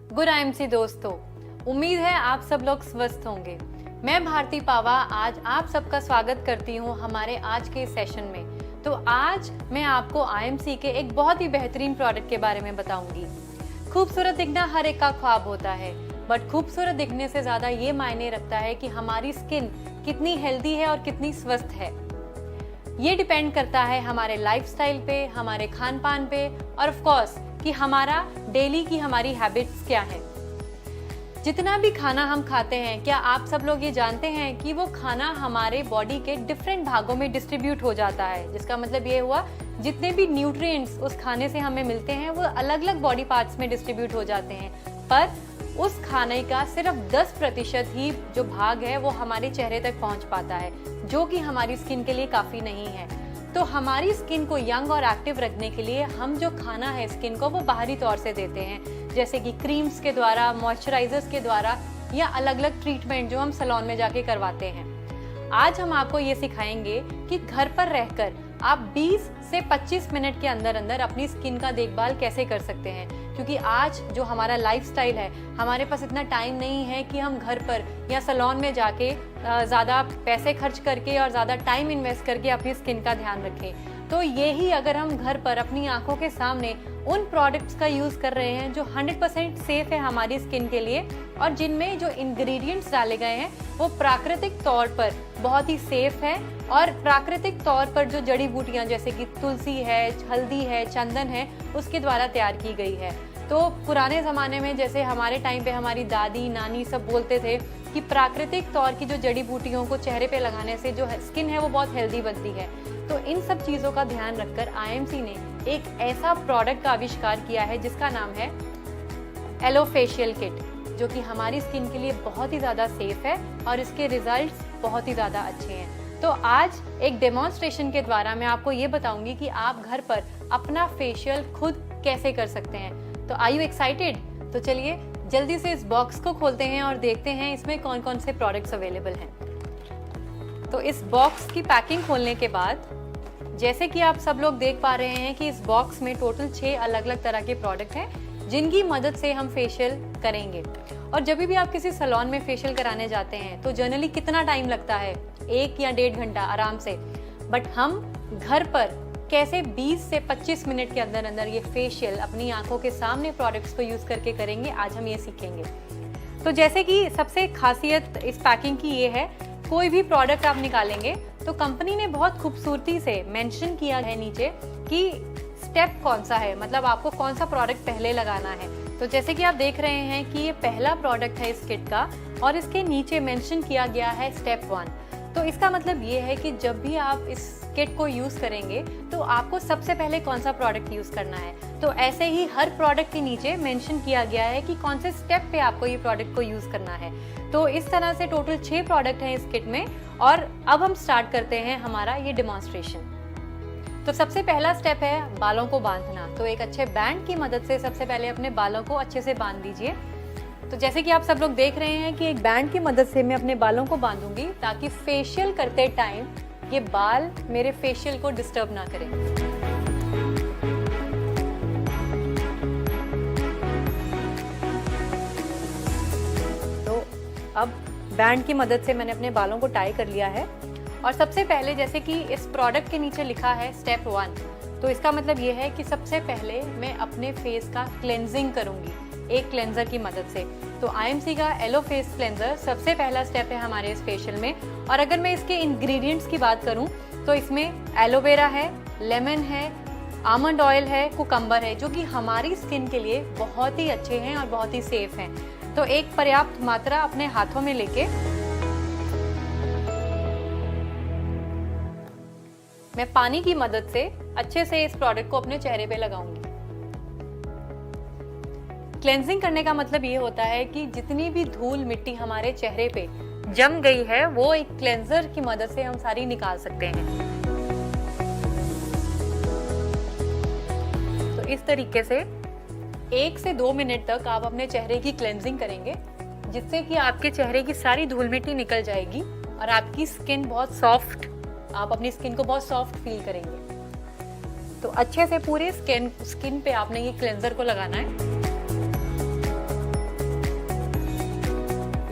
Good IMC दोस्तों, उम्मीद है आप सब लोग स्वस्थ होंगे। मैं भारती पावा आज आप सबका स्वागत करती हूँ हमारे आज के सेशन में। तो आज मैं आपको आईएमसी के एक बहुत ही बेहतरीन प्रोडक्ट के बारे में बताऊंगी। खूबसूरत दिखना हर एक का ख्वाब होता है, बट खूबसूरत दिखने से ज्यादा ये मायने रखता है कि हमारी स्किन कितनी हेल्दी है और कितनी स्वस्थ है। ये डिपेंड करता है हमारे लाइफस्टाइल पे, हमारे खान पान पे और ऑफ कोर्स कि हमारा डेली की हमारी हैबिट्स क्या है। जितना भी खाना हम खाते हैं, क्या आप सब लोग ये जानते हैं कि वो खाना हमारे बॉडी के डिफरेंट भागों में डिस्ट्रीब्यूट हो जाता है। जिसका मतलब ये हुआ जितने भी न्यूट्रिएंट्स उस खाने से हमें मिलते हैं वो अलग अलग बॉडी पार्ट्स में डिस्ट्रीब्यूट हो जाते हैं, पर उस खाने का सिर्फ 10% ही जो भाग है वो हमारे चेहरे तक पहुंच पाता है, जो कि हमारी स्किन के लिए काफी नहीं है। तो हमारी स्किन को यंग और एक्टिव रखने के लिए हम जो खाना है स्किन को वो बाहरी तौर से देते हैं, जैसे कि क्रीम्स के द्वारा, मॉइस्चराइजर्स के द्वारा या अलग अलग ट्रीटमेंट जो हम सैलून में जाके करवाते हैं। आज हम आपको ये सिखाएंगे कि घर पर रहकर आप 20 से 25 मिनट के अंदर अंदर अपनी स्किन का देखभाल कैसे कर सकते हैं। क्योंकि आज जो हमारा लाइफस्टाइल है, हमारे पास इतना टाइम नहीं है कि हम घर पर या सैलून में जाके ज़्यादा पैसे खर्च करके और ज़्यादा टाइम इन्वेस्ट करके अपनी स्किन का ध्यान रखें। तो यही अगर हम घर पर अपनी आंखों के सामने उन प्रोडक्ट्स का यूज़ कर रहे हैं जो 100% सेफ है हमारी स्किन के लिए और जिनमें जो इंग्रेडिएंट्स डाले गए हैं वो प्राकृतिक तौर पर बहुत ही सेफ है और प्राकृतिक तौर पर जो जड़ी बूटियां जैसे कि तुलसी है, हल्दी है, चंदन है, उसके द्वारा तैयार की गई है। तो पुराने ज़माने में जैसे हमारे टाइम पे हमारी दादी नानी सब बोलते थे कि प्राकृतिक तौर की जो जड़ी बूटियों को चेहरे पे लगाने से जो स्किन है वो बहुत हेल्दी बनती है। तो इन सब चीज़ों का ध्यान रखकर आईएमसी ने एक ऐसा प्रोडक्ट का आविष्कार किया है जिसका नाम है एलो फेशियल किट, जो कि हमारी स्किन के लिए बहुत ही ज़्यादा सेफ है और इसके रिजल्ट्स बहुत ही ज़्यादा अच्छे हैं। तो आज एक डेमोन्स्ट्रेशन के द्वारा मैं आपको ये बताऊंगी कि आप घर पर अपना फेशियल खुद कैसे कर सकते हैं। तो आर यू एक्साइटेड? तो चलिए जल्दी से इस बॉक्स को खोलते हैं और देखते हैं इसमें कौन कौन से प्रोडक्ट्स अवेलेबल हैं। तो इस बॉक्स की पैकिंग खोलने के बाद जैसे कि आप सब लोग देख पा रहे हैं कि इस बॉक्स में टोटल 6 अलग अलग तरह के प्रोडक्ट हैं जिनकी मदद से हम फेशियल करेंगे। और जब भी आप किसी सैलून में फेशियल कराने जाते हैं तो जनरली कितना टाइम लगता है? 1 या 1.5 घंटा आराम से। बट हम घर पर कैसे 20 से 25 मिनट के अंदर अंदर ये फेशियल अपनी आंखों के सामने प्रोडक्ट्स को यूज करके करेंगे, आज हम ये सीखेंगे। तो जैसे कि सबसे खासियत इस पैकिंग की ये है, कोई भी प्रोडक्ट आप निकालेंगे तो कंपनी ने बहुत खूबसूरती से मेंशन किया है नीचे कि स्टेप कौन सा है, मतलब आपको कौन सा प्रोडक्ट पहले लगाना है। तो जैसे कि आप देख रहे हैं कि ये पहला प्रोडक्ट है इस किट का और इसके नीचे मेंशन किया गया है स्टेप 1। तो इसका मतलब ये है कि जब भी आप इस किट को यूज़ करेंगे तो आपको सबसे पहले कौन सा प्रोडक्ट यूज़ करना है। तो ऐसे ही हर प्रोडक्ट के नीचे मेंशन किया गया है कि कौन से स्टेप पे आपको ये प्रोडक्ट को यूज़ करना है। तो इस तरह से टोटल 6 प्रोडक्ट हैं इस किट में और अब हम स्टार्ट करते हैं हमारा ये डेमोन्स्ट्रेशन। तो सबसे पहला स्टेप है बालों को बांधना। तो एक अच्छे बैंड की मदद से सबसे पहले अपने बालों को अच्छे से बांध दीजिए। तो जैसे कि आप सब लोग देख रहे हैं कि एक बैंड की मदद से मैं अपने बालों को बांधूंगी ताकि फेशियल करते टाइम ये बाल मेरे फेशियल को डिस्टर्ब ना करें। तो अब बैंड की मदद से मैंने अपने बालों को टाई कर लिया है और सबसे पहले जैसे कि इस प्रोडक्ट के नीचे लिखा है स्टेप 1, तो इसका मतलब ये है कि सबसे पहले मैं अपने फेस का क्लेंजिंग करूंगी एक क्लेंजर की मदद से। तो आईएमसी का एलो फेस क्लेंजर सबसे पहला स्टेप है हमारे इस फेशियल में। और अगर मैं इसके इंग्रेडिएंट्स की बात करूं तो इसमें एलोवेरा है, लेमन है, आमंड ऑयल है, कुकम्बर है, जो कि हमारी स्किन के लिए बहुत ही अच्छे हैं और बहुत ही सेफ हैं। तो एक पर्याप्त मात्रा अपने हाथों में लेके मैं पानी की मदद से अच्छे से इस प्रोडक्ट को अपने चेहरे पे लगाऊंगी। क्लेंजिंग करने का मतलब ये होता है कि जितनी भी धूल मिट्टी हमारे चेहरे पे जम गई है वो एक क्लेंजर की मदद से हम सारी निकाल सकते हैं। तो इस तरीके से 1 से 2 मिनट तक आप अपने चेहरे की क्लेंजिंग करेंगे, जिससे कि आपके चेहरे की सारी धूल मिट्टी निकल जाएगी और आपकी स्किन बहुत सॉफ्ट, आप अपनी स्किन को बहुत सॉफ्ट फील करेंगे। तो अच्छे से पूरे स्किन पे आपने ये क्लेंजर को लगाना है।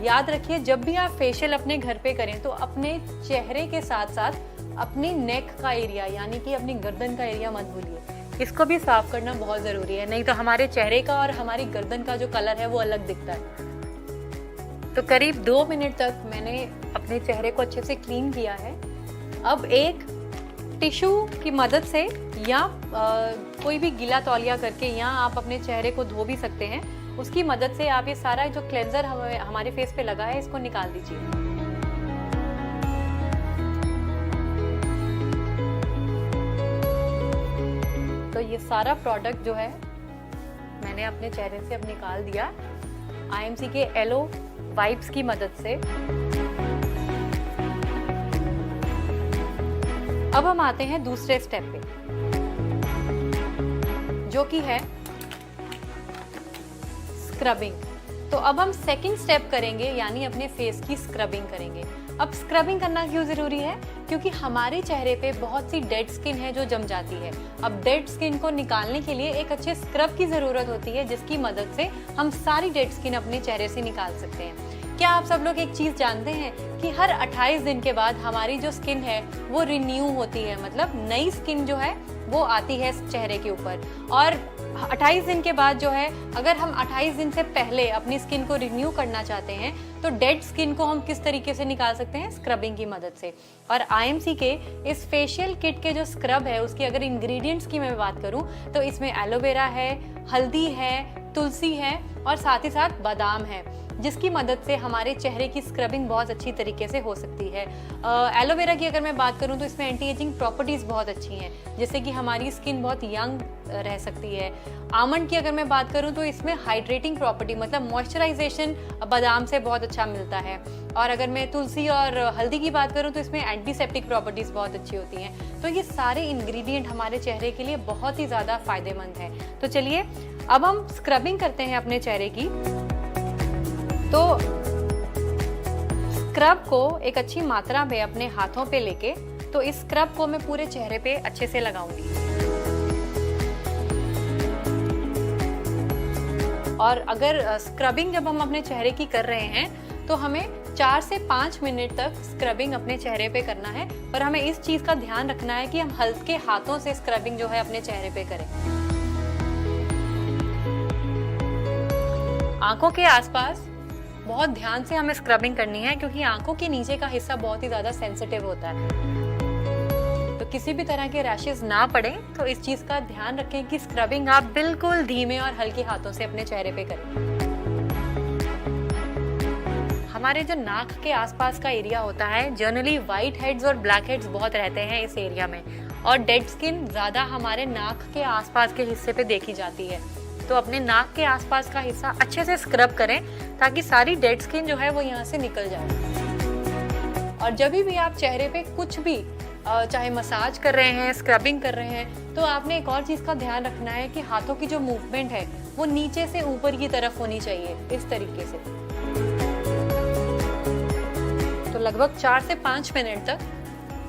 याद रखिए, जब भी आप फेशियल अपने घर पे करें तो अपने चेहरे के साथ साथ अपनी नेक का एरिया यानी कि अपनी गर्दन का एरिया मत भूलिए, इसको भी साफ करना बहुत ज़रूरी है, नहीं तो हमारे चेहरे का और हमारी गर्दन का जो कलर है वो अलग दिखता है। तो करीब 2 मिनट तक मैंने अपने चेहरे को अच्छे से क्लीन किया है। अब एक टिश्यू की मदद से या कोई भी गीला तौलिया करके या आप अपने चेहरे को धो भी सकते हैं, उसकी मदद से आप ये सारा जो क्लेंजर हमारे फेस पे लगा है इसको निकाल दीजिए। तो ये सारा प्रोडक्ट जो है मैंने अपने चेहरे से अब निकाल दिया IMC के एलो वाइप्स की मदद से। अब हम आते हैं दूसरे स्टेप पे, जो कि है स्क्रबिंग। तो अब हम सेकंड स्टेप करेंगे, यानी अपने फेस की स्क्रबिंग करेंगे। अब स्क्रबिंग करना क्यों जरूरी है? क्योंकि हमारे चेहरे पे बहुत सी डेड स्किन है जो जम जाती है। अब डेड स्किन को निकालने के लिए एक अच्छे स्क्रब की जरूरत होती है, जिसकी मदद से हम सारी डेड स्किन अपने चेहरे से निकाल सकते हैं। क्या आप सब लोग एक चीज जानते हैं कि हर 28 दिन के बाद हमारी जो स्किन है वो रिन्यू होती है, मतलब नई स्किन जो है वो आती है चेहरे के ऊपर। और 28 दिन के बाद जो है, अगर हम 28 दिन से पहले अपनी स्किन को रिन्यू करना चाहते हैं तो डेड स्किन को हम किस तरीके से निकाल सकते हैं? स्क्रबिंग की मदद से। और IMC के इस फेशियल किट के जो स्क्रब है उसकी अगर इंग्रेडिएंट्स की मैं बात करूं तो इसमें एलोवेरा है, हल्दी है, तुलसी है और साथ ही साथ बादाम है, जिसकी मदद से हमारे चेहरे की स्क्रबिंग बहुत अच्छी तरीके से हो सकती है। एलोवेरा की अगर मैं बात करूं तो इसमें एंटी एजिंग प्रॉपर्टीज़ बहुत अच्छी हैं, जिससे कि हमारी स्किन बहुत यंग रह सकती है। आमंड की अगर मैं बात करूं तो इसमें हाइड्रेटिंग प्रॉपर्टी मतलब मॉइस्चराइजेशन बादाम से बहुत अच्छा मिलता है। और अगर मैं तुलसी और हल्दी की बात करूं तो इसमें एंटीसेप्टिक प्रॉपर्टीज़ बहुत अच्छी होती हैं। तो ये सारे इंग्रेडिएंट हमारे चेहरे के लिए बहुत ही ज़्यादा फायदेमंद हैं। तो चलिए अब हम स्क्रबिंग करते हैं अपने चेहरे की। तो स्क्रब को एक अच्छी मात्रा में अपने हाथों पे लेके, तो इस स्क्रब को मैं पूरे चेहरे पे अच्छे से लगाऊंगी। और अगर स्क्रबिंग जब हम अपने चेहरे की कर रहे हैं तो हमें 4 से 5 मिनट तक स्क्रबिंग अपने चेहरे पे करना है। और हमें इस चीज का ध्यान रखना है कि हम हल्के हाथों से स्क्रबिंग जो है अपने चेहरे पे करें। आंखों के आसपास बहुत ध्यान से हमें स्क्रबिंग करनी है, क्योंकि आंखों के नीचे का हिस्सा बहुत ही ज्यादा सेंसिटिव होता है। तो किसी भी तरह के रैशेस ना पड़े, तो इस चीज का ध्यान रखें कि स्क्रबिंग आप बिल्कुल धीमे और हल्के हाथों से अपने चेहरे पे करें। हमारे जो नाक के आसपास का एरिया होता है, जनरली व्हाइट हेड्स और ब्लैक हेड्स बहुत रहते हैं इस एरिया में, और डेड स्किन ज्यादा हमारे नाक के आसपास के हिस्से पे देखी जाती है। तो अपने नाक के आसपास का हिस्सा अच्छे से स्क्रब करें ताकि सारी डेड स्किन जो है वो यहाँ से निकल जाए। और जब भी आप चेहरे पे कुछ भी चाहे मसाज कर रहे हैं, स्क्रबिंग कर रहे हैं, तो आपने एक और चीज़ का ध्यान रखना है कि हाथों की जो मूवमेंट है वो नीचे से ऊपर की तरफ होनी चाहिए, इस तरीके से। तो लगभग 4 से 5 मिनट तक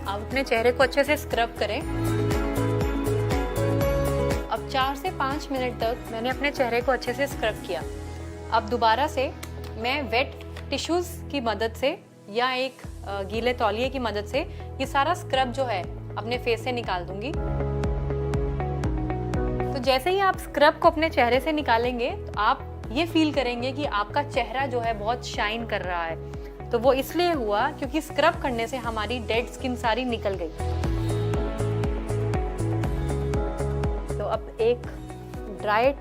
आप अपने चेहरे को अच्छे से स्क्रब करें। अब 4 से 5 मिनट तक मैंने अपने चेहरे को अच्छे से स्क्रब किया। अब दोबारा से मैं वेट टिश्यूज की मदद से या एक गीले तौलिए की मदद से ये सारा स्क्रब जो है अपने फेस से निकाल दूंगी। तो जैसे ही आप स्क्रब को अपने चेहरे से निकालेंगे तो आप ये फील करेंगे कि आपका चेहरा जो है बहुत शाइन कर रहा है। तो वो इसलिए हुआ क्योंकि स्क्रब करने से हमारी डेड स्किन सारी निकल गई। अब एक ड्राई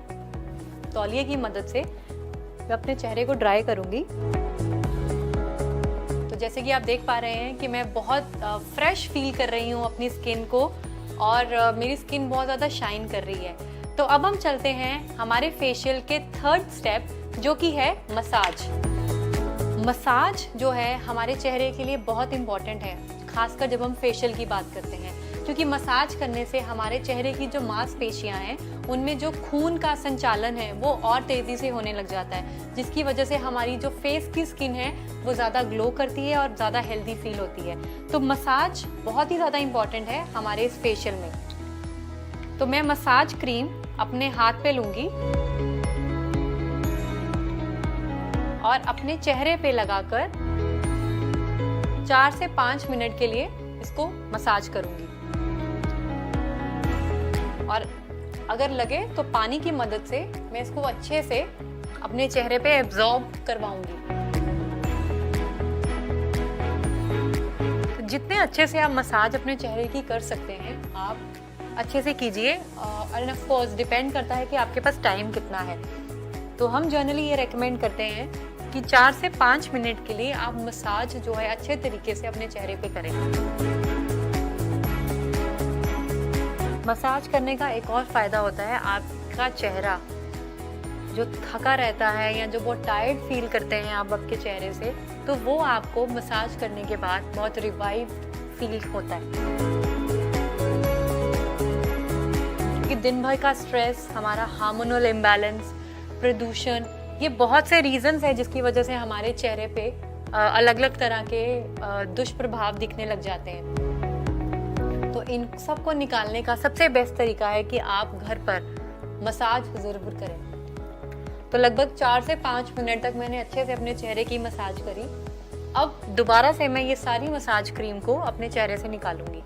तौलिए की मदद से मैं अपने चेहरे को ड्राई करूंगी। तो जैसे कि आप देख पा रहे हैं कि मैं बहुत फ्रेश फील कर रही हूँ अपनी स्किन को, और मेरी स्किन बहुत ज़्यादा शाइन कर रही है। तो अब हम चलते हैं हमारे फेशियल के थर्ड स्टेप, जो कि है मसाज। मसाज जो है हमारे चेहरे के लिए बहुत इम्पॉर्टेंट है, खासकर जब हम फेशियल की बात करते हैं, क्योंकि मसाज करने से हमारे चेहरे की जो मांसपेशियां हैं उनमें जो खून का संचालन है वो और तेज़ी से होने लग जाता है, जिसकी वजह से हमारी जो फेस की स्किन है वो ज़्यादा ग्लो करती है और ज़्यादा हेल्दी फील होती है। तो मसाज बहुत ही ज़्यादा इम्पॉर्टेंट है हमारे इस फेशियल में। तो मैं मसाज क्रीम अपने हाथ पे लूँगी और अपने चेहरे पे लगाकर 4 से 5 मिनट के लिए इसको मसाज करूंगी। और अगर लगे तो पानी की मदद से मैं इसको अच्छे से अपने चेहरे पे एब्जॉर्ब करवाऊंगी। तो जितने अच्छे से आप मसाज अपने चेहरे की कर सकते हैं आप अच्छे से कीजिए। और ऑफ कोर्स डिपेंड करता है कि आपके पास टाइम कितना है। तो हम जनरली ये रेकमेंड करते हैं कि 4 से 5 मिनट के लिए आप मसाज जो है अच्छे तरीके से अपने चेहरे पे करें। मसाज करने का एक और फायदा होता है, आपका चेहरा जो थका रहता है या जो बहुत टायर्ड फील करते हैं आप आपके चेहरे से, तो वो आपको मसाज करने के बाद बहुत रिवाइव फील होता है। क्योंकि दिन भर का स्ट्रेस, हमारा हार्मोनल इम्बैलेंस, प्रदूषण, ये बहुत से रीजंस है जिसकी वजह से हमारे चेहरे पे अलग अलग तरह के दुष्प्रभाव दिखने लग जाते हैं। तो इन सब को निकालने का सबसे बेस्ट तरीका है कि आप घर पर मसाज जरूर करें। तो लगभग 4 से 5 मिनट तक मैंने अच्छे से अपने चेहरे की मसाज करी। अब दोबारा से मैं ये सारी मसाज क्रीम को अपने चेहरे से निकालूंगी।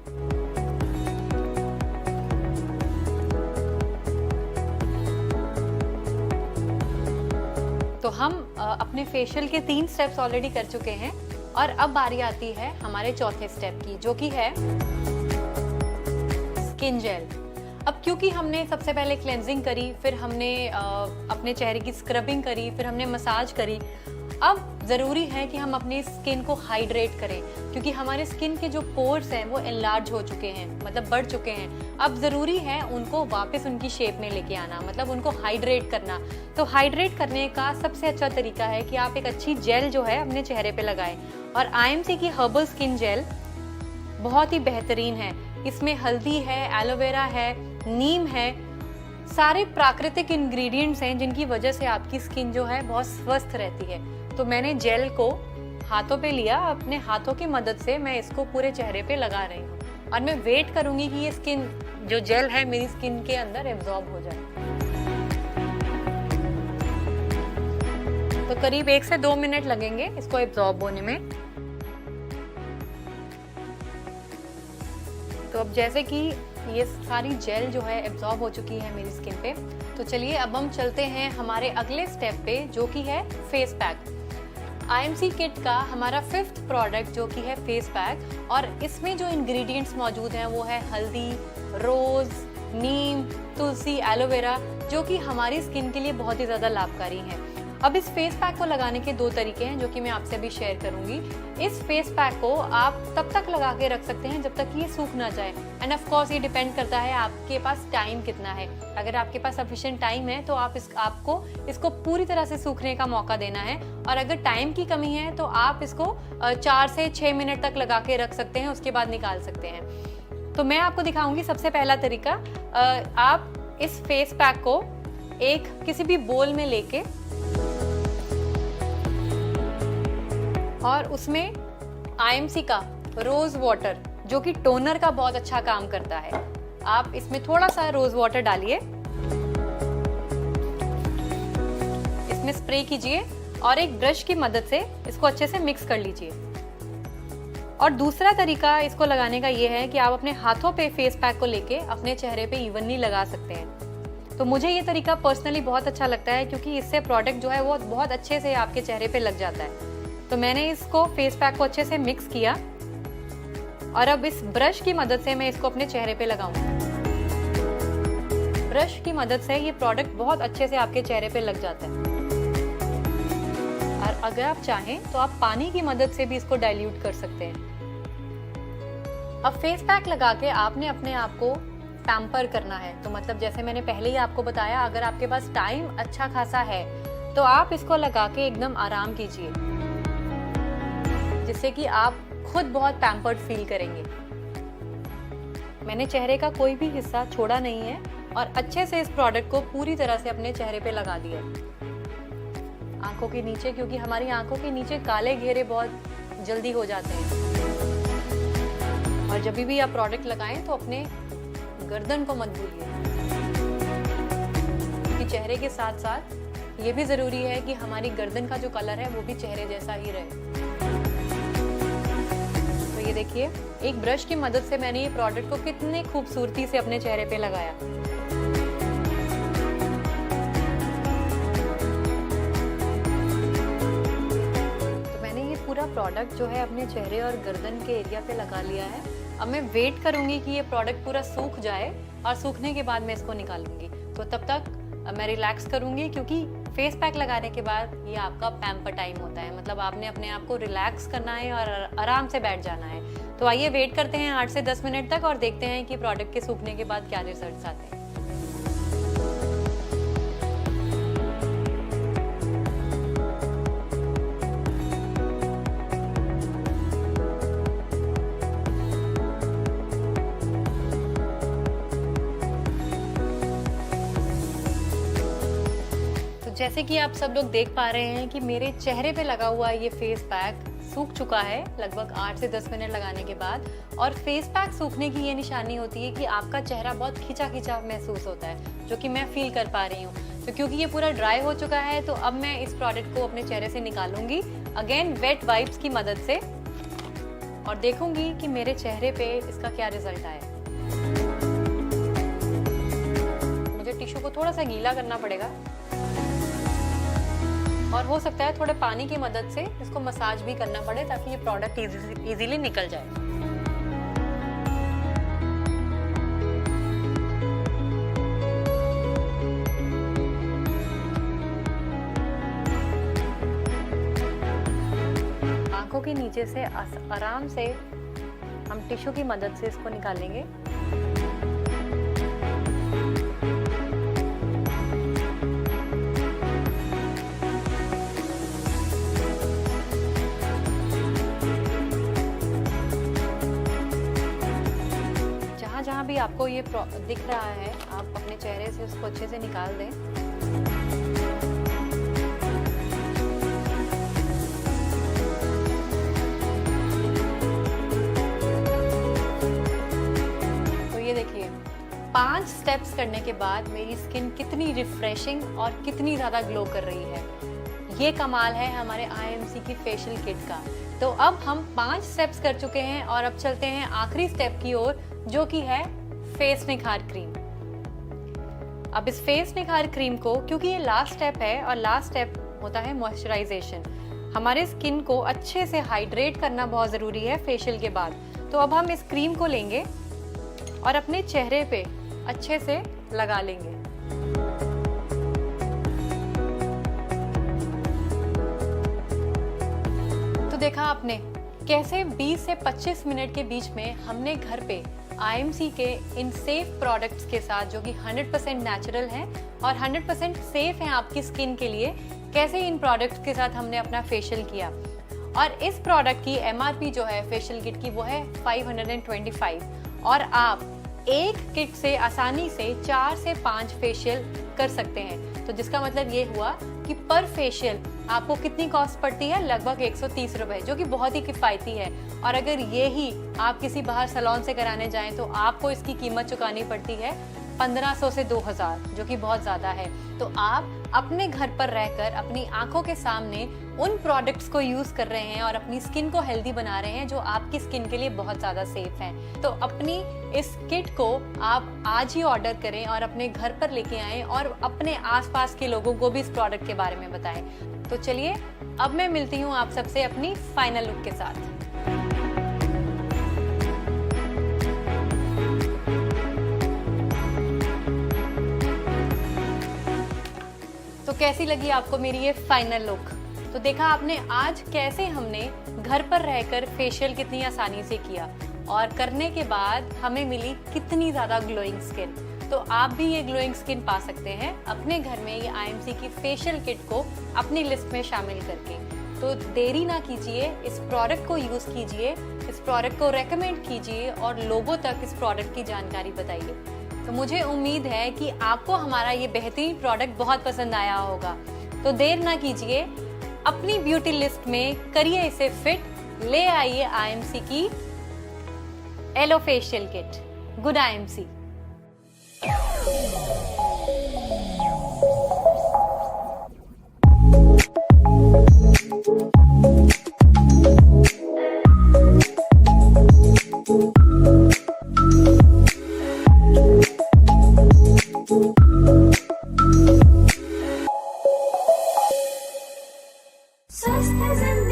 तो हम अपने फेशियल के 3 स्टेप्स ऑलरेडी कर चुके हैं और अब बारी आती है हमारे चौथे स्टेप की, जो कि है स्किन जेल। अब क्योंकि हमने सबसे पहले क्लेंजिंग करी, फिर हमने अपने चेहरे की स्क्रबिंग करी, फिर हमने मसाज करी, अब ज़रूरी है कि हम अपनी स्किन को हाइड्रेट करें, क्योंकि हमारे स्किन के जो पोर्स हैं वो एनलार्ज हो चुके हैं, मतलब बढ़ चुके हैं। अब ज़रूरी है उनको वापस उनकी शेप में लेके आना, मतलब उनको हाइड्रेट करना। तो हाइड्रेट करने का सबसे अच्छा तरीका है कि आप एक अच्छी जेल जो है अपने चेहरे पे लगाएं। और IMC की हर्बल स्किन जेल बहुत ही बेहतरीन है। इसमें हल्दी है, एलोवेरा है, नीम है, सारे प्राकृतिक इंग्रेडिएंट्स हैं जिनकी वजह से आपकी स्किन जो है बहुत स्वस्थ रहती है। तो मैंने जेल को हाथों पे लिया, अपने हाथों की मदद से मैं इसको पूरे चेहरे पे लगा रही हूँ और मैं वेट करूंगी कि ये स्किन जो जेल है मेरी स्किन के अंदर एब्जॉर्ब हो जाए। तो करीब 1 से 2 मिनट लगेंगे इसको एब्जॉर्ब होने में। तो अब जैसे कि ये सारी जेल जो है एब्जॉर्ब हो चुकी है मेरी स्किन पे, तो चलिए अब हम चलते हैं हमारे अगले स्टेप पे, जो कि है फेस पैक। IMC किट का हमारा 5th प्रोडक्ट जो कि है फेस पैक, और इसमें जो इंग्रेडिएंट्स मौजूद हैं वो है हल्दी, रोज, नीम, तुलसी, एलोवेरा, जो कि हमारी स्किन के लिए बहुत ही ज़्यादा लाभकारी हैं। अब इस फेस पैक को लगाने के 2 तरीके हैं जो कि मैं आपसे अभी शेयर करूंगी। इस फेस पैक को आप तब तक लगा के रख सकते हैं जब तक कि ये सूख ना जाए। एंड ऑफ कोर्स ये डिपेंड करता है आपके पास टाइम कितना है। अगर आपके पास सफिशिएंट टाइम है तो आपको इसको पूरी तरह से सूखने का मौका देना है, और अगर टाइम की कमी है तो आप इसको 4 से 6 मिनट तक लगा के रख सकते हैं, उसके बाद निकाल सकते हैं। तो मैं आपको दिखाऊंगी सबसे पहला तरीका। आप इस फेस पैक को एक किसी भी बोल में लेके और उसमें IMC का रोज वाटर, जो कि टोनर का बहुत अच्छा काम करता है, आप इसमें थोड़ा सा रोज वाटर डालिए, इसमें स्प्रे कीजिए और एक ब्रश की मदद से इसको अच्छे से मिक्स कर लीजिए। और दूसरा तरीका इसको लगाने का ये है कि आप अपने हाथों पे फेस पैक को लेके अपने चेहरे पे इवनली लगा सकते हैं। तो मुझे ये तरीका पर्सनली बहुत अच्छा लगता है, क्योंकि इससे प्रोडक्ट जो है वो बहुत अच्छे से आपके चेहरे पे लग जाता है। तो मैंने इसको फेस पैक को अच्छे से मिक्स किया और अब इस ब्रश की मदद से मैं इसको अपने चेहरे पे लगाऊंगी। ब्रश की मदद से ये प्रोडक्ट बहुत अच्छे से आपके चेहरे पे लग जाता है। और अगर आप चाहें तो आप पानी की मदद से भी इसको डाइल्यूट कर सकते हैं। अब फेस पैक लगा के आपने अपने आप को पैम्पर करना है। तो मतलब जैसे मैंने पहले ही आपको बताया, अगर आपके पास टाइम अच्छा खासा है तो आप इसको लगा के एकदम आराम कीजिए, जिससे कि आप खुद बहुत पैम्पर्ड फील करेंगे। मैंने चेहरे का कोई भी हिस्सा छोड़ा नहीं है और अच्छे से इस प्रोडक्ट को पूरी तरह से अपने चेहरे पे लगा दिया। आंखों के नीचे, क्योंकि हमारी आंखों के नीचे काले घेरे बहुत जल्दी हो जाते हैं, और जब भी आप प्रोडक्ट लगाएं तो अपने गर्दन को मत भूलिए, क्योंकि चेहरे के साथ साथ ये भी ज़रूरी है कि हमारी गर्दन का जो कलर है वो भी चेहरे जैसा ही रहे। तो ये देखिए, एक ब्रश की मदद से मैंने ये प्रोडक्ट को कितने खूबसूरती से अपने चेहरे पे लगाया। तो मैंने ये पूरा प्रोडक्ट जो है अपने चेहरे और गर्दन के एरिया पे लगा लिया है। अब मैं वेट करूंगी कि ये प्रोडक्ट पूरा सूख जाए और सूखने के बाद मैं इसको निकालूंगी। तो तब तक मैं रिलैक्स करूंगी, क्योंकि फेस पैक लगाने के बाद ये आपका पैम्पर टाइम होता है, मतलब आपने अपने आप को रिलैक्स करना है और आराम से बैठ जाना है। तो आइए वेट करते हैं 8 से 10 मिनट तक और देखते हैं कि प्रोडक्ट के सूखने के बाद क्या रिजल्ट्स आते हैं। जैसे कि आप सब लोग देख पा रहे हैं कि मेरे चेहरे पे लगा हुआ ये फेस पैक सूख चुका है लगभग 8 से 10 मिनट लगाने के बाद। और फेस पैक सूखने की ये निशानी होती है कि आपका चेहरा बहुत खिंचा खिंचा महसूस होता है, जो कि मैं फील कर पा रही हूँ। तो क्योंकि ये पूरा ड्राई हो चुका है, तो अब मैं इस प्रोडक्ट को अपने चेहरे से निकालूंगी अगेन वेट वाइप्स की मदद से, और देखूंगी कि मेरे चेहरे पे इसका क्या रिजल्ट आया। मुझे टिश्यू को थोड़ा सा गीला करना पड़ेगा और हो सकता है थोड़े पानी की मदद से इसको मसाज भी करना पड़े ताकि ये प्रोडक्ट इजीली निकल जाए। आंखों के नीचे से आराम से हम टिश्यू की मदद से इसको निकालेंगे। जहाँ भी आपको ये दिख रहा है, आप अपने चेहरे से उसको अच्छे से निकाल दें। तो ये देखिए, 5 स्टेप्स करने के बाद मेरी स्किन कितनी रिफ्रेशिंग और कितनी ज़्यादा ग्लो कर रही है। ये कमाल है हमारे IMC की फेशियल किट का। तो अब हम 5 स्टेप्स कर चुके हैं और अब चलते हैं आखिरी स्टेप की ओर, जो कि है फेस निखार क्रीम। अब इस फेस निखार क्रीम को, क्योंकि ये लास्ट स्टेप है और लास्ट स्टेप होता है मॉइस्चराइजेशन, हमारे स्किन को अच्छे से हाइड्रेट करना बहुत ज़रूरी है फेशियल के बाद। तो अब हम इस क्रीम को लेंगे और अपने चेहरे पे अच्छे से लगा लेंगे। तो देखा आपने कैसे 20 से 25 मिनट के बीच में हमने घर पे IMC के इन सेफ प्रोडक्ट्स के साथ, जो कि 100% नेचुरल हैं और 100% सेफ हैं आपकी स्किन के लिए, कैसे इन प्रोडक्ट्स के साथ हमने अपना फेशियल किया। और इस प्रोडक्ट की MRP जो है फेशियल किट की, वो है 525, और आप एक किट से आसानी से 4 से 5 फेशियल कर सकते हैं। तो जिसका मतलब ये हुआ कि पर फेशियल आपको कितनी कॉस्ट पड़ती है, लगभग 130 रुपए, जो कि बहुत ही किफ़ायती है। और अगर ये ही आप किसी बाहर सैलून से कराने जाएं तो आपको इसकी कीमत चुकानी पड़ती है 1500 से 2000, जो कि बहुत ज़्यादा है। तो आप अपने घर पर रहकर अपनी आंखों के सामने उन प्रोडक्ट्स को यूज़ कर रहे हैं और अपनी स्किन को हेल्दी बना रहे हैं, जो आपकी स्किन के लिए बहुत ज़्यादा सेफ हैं। तो अपनी इस किट को आप आज ही ऑर्डर करें और अपने घर पर लेके आएं और अपने आसपास के लोगों को भी इस प्रोडक्ट के बारे में बताएं। तो चलिए, अब मैं मिलती हूँ आप सबसे अपनी फाइनल लुक के साथ। तो कैसी लगी आपको मेरी ये फाइनल लुक? तो देखा आपने आज कैसे हमने घर पर रहकर फेशियल कितनी आसानी से किया और करने के बाद हमें मिली कितनी ज़्यादा ग्लोइंग स्किन। तो आप भी ये ग्लोइंग स्किन पा सकते हैं अपने घर में ये IMC की फेशियल किट को अपनी लिस्ट में शामिल करके। तो देरी ना कीजिए, इस प्रोडक्ट को यूज़ कीजिए, इस प्रोडक्ट को रेकमेंड कीजिए और लोगों तक इस प्रोडक्ट की जानकारी बताइए। तो मुझे उम्मीद है कि आपको हमारा ये बेहतरीन प्रोडक्ट बहुत पसंद आया होगा। तो देर ना कीजिए, अपनी ब्यूटी लिस्ट में करिए इसे फिट, ले आइए IMC की aloe facial kit. Good IMC। स्वस्थ जिंदगी